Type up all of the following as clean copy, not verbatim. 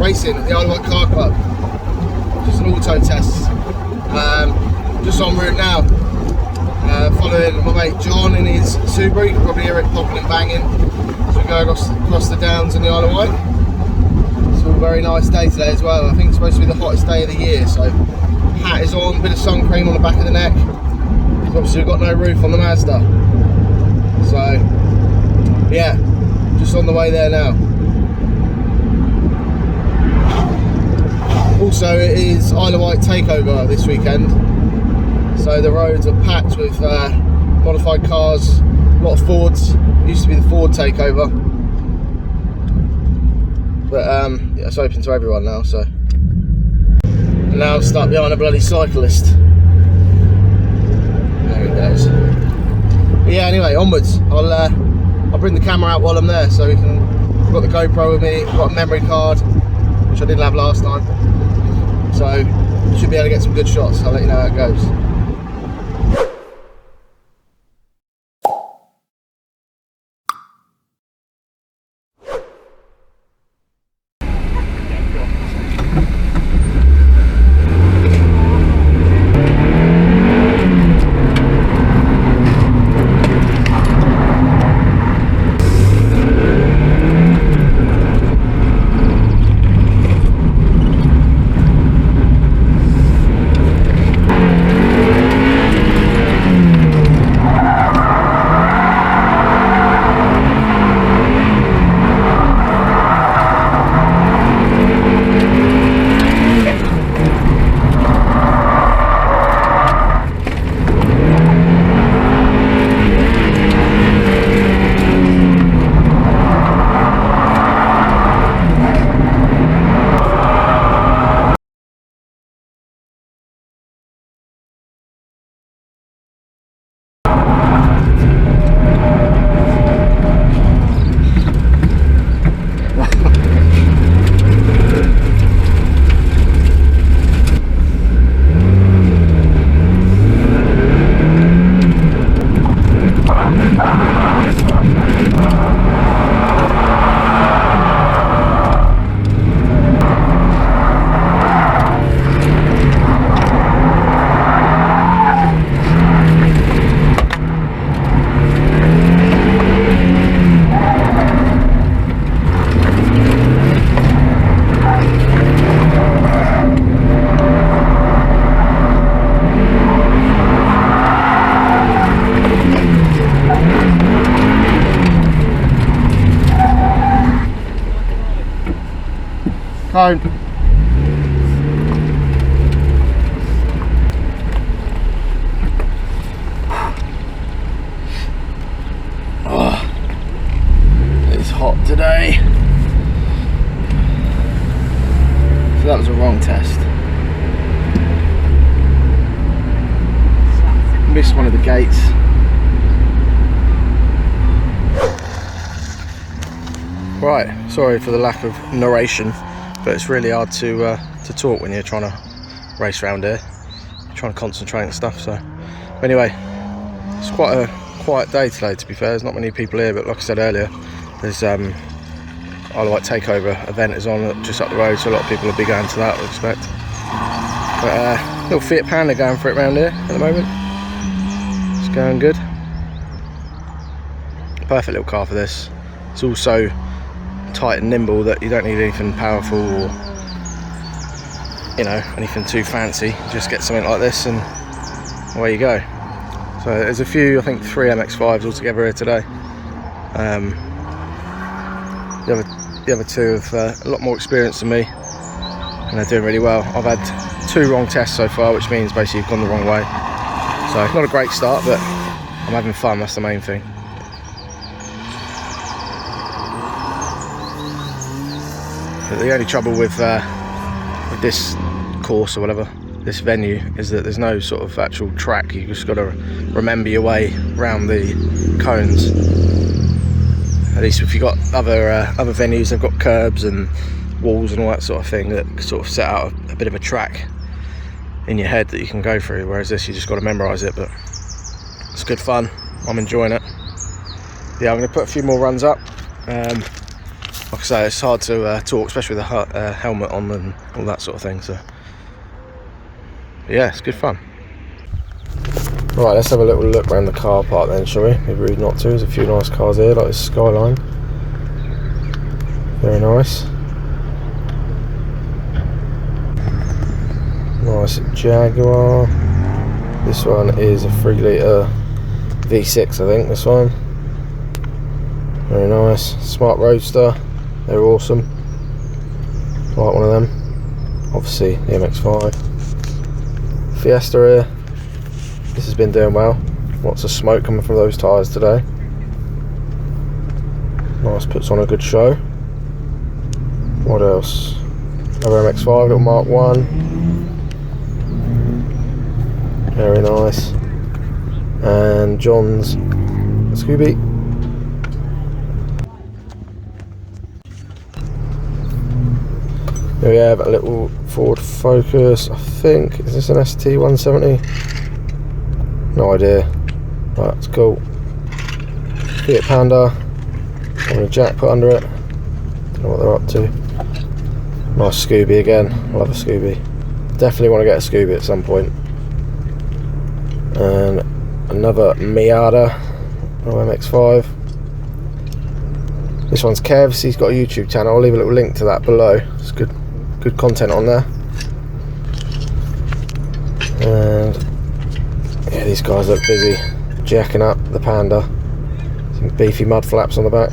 racing at the Isle of Wight Car Club. Just an auto test. Just en route now. Following my mate John in his Subaru. You can probably hear it popping and banging as we go across the downs in the Isle of Wight. It's a very nice day today as well. I think it's supposed to be the hottest day of the year, so hat is on, bit of sun cream on the back of the neck. Obviously we've got no roof on the Mazda, so yeah, just on the way there now. Also, it is Isle of Wight takeover this weekend, so the roads are packed with modified cars, a lot of Fords. It used to be the Ford takeover, but yeah, it's open to everyone now. So now I'm stuck behind a bloody cyclist. There he goes. But yeah, anyway, onwards. I'll bring the camera out while I'm there, so we can. I've got the GoPro with me. I've got a memory card, which I didn't have last time. So should be able to get some good shots. I'll let you know how it goes. Cone. Oh, it's hot today. So that was a wrong test. Missed one of the gates. Right, sorry for the lack of narration. But it's really hard to talk when you're trying to race around here. You're trying to concentrate and stuff. So anyway, it's quite a quiet day today, to be fair. There's not many people here, but like I said earlier, there's Isle of Wight takeover event is on just up the road, so a lot of people will be going to that, I expect. But little Fiat Panda going for it around here at the moment. It's going good. Perfect little car for this. It's also tight and nimble that you don't need anything powerful or, you know, anything too fancy. Just get something like this and away you go. So there's a few, I think 3 MX5s altogether here today. The other two have a lot more experience than me, and they're doing really well. I've had 2 wrong tests so far, which means basically you've gone the wrong way. So not a great start, but I'm having fun, that's the main thing. But the only trouble with this course or whatever, this venue, is that there's no sort of actual track. You just got to remember your way around the cones. At least if you've got other venues, they've got curbs and walls and all that sort of thing that sort of set out a bit of a track in your head that you can go through, whereas this, you just got to memorise it. But it's good fun, I'm enjoying it. Yeah, I'm going to put a few more runs up. like I say, it's hard to talk, especially with a helmet on and all that sort of thing. So yeah, it's good fun. Right, let's have a little look around the car park then, shall we? It'd be rude not to. There's a few nice cars here, like this Skyline. Very nice. Nice Jaguar. This one is a 3 litre V6, I think, this one. Very nice. Smart Roadster. They're awesome. Like one of them. Obviously, the MX5. Fiesta here. This has been doing well. Lots of smoke coming from those tyres today. Nice, puts on a good show. What else? Another MX5, little Mark 1. Very nice. And John's Scooby. Here we have a little Ford Focus, I think. Is this an ST170? No idea. Right, that's cool. Fiat Panda. And a jack put under it. Don't know what they're up to. Nice Scooby again. I love a Scooby. Definitely want to get a Scooby at some point. And another Miata. MX5. This one's Kev's. He's got a YouTube channel. I'll leave a little link to that below. It's good content on there. And yeah, these guys look busy jacking up the Panda. Some beefy mud flaps on the back.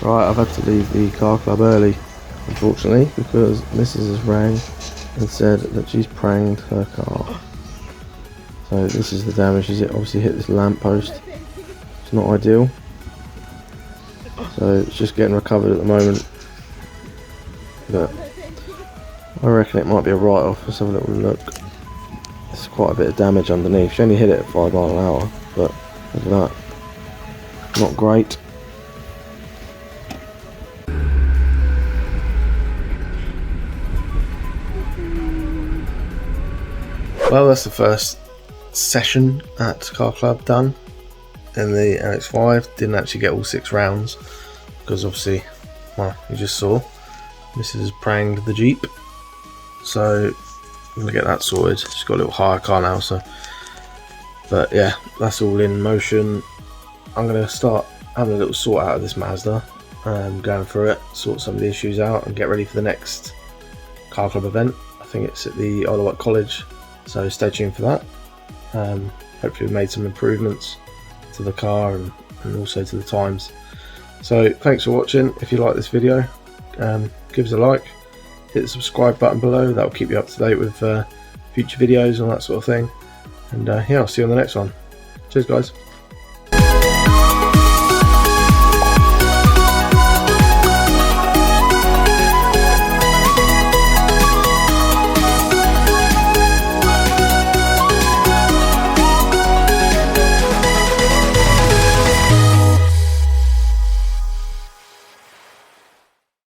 Right, I've had to leave the car club early, unfortunately, because Mrs. has rang and said that she's pranged her car. So this is the damage. She's obviously hit this lamppost. It's not ideal. So it's just getting recovered at the moment. But I reckon it might be a write-off. Let's have a little look. There's quite a bit of damage underneath. She only hit it at 5 miles an hour, but look at that. Not great. Well, that's the first session at Car Club done in the MX5. Didn't actually get all 6 rounds because obviously, well, you just saw Mrs. pranged the Jeep. So I'm going to get that sorted. She's got a little hire car now, so. But yeah, that's all in motion. I'm going to start having a little sort out of this Mazda, going through it, sort some of the issues out and get ready for the next Car Club event. I think it's at the Isle of Wight College, so stay tuned for that. Hopefully we've made some improvements to the car and also to the times. So thanks for watching. If you like this video, give us a like, hit the subscribe button below. That will keep you up to date with future videos and that sort of thing. And yeah, I'll see you on the next one. Cheers guys.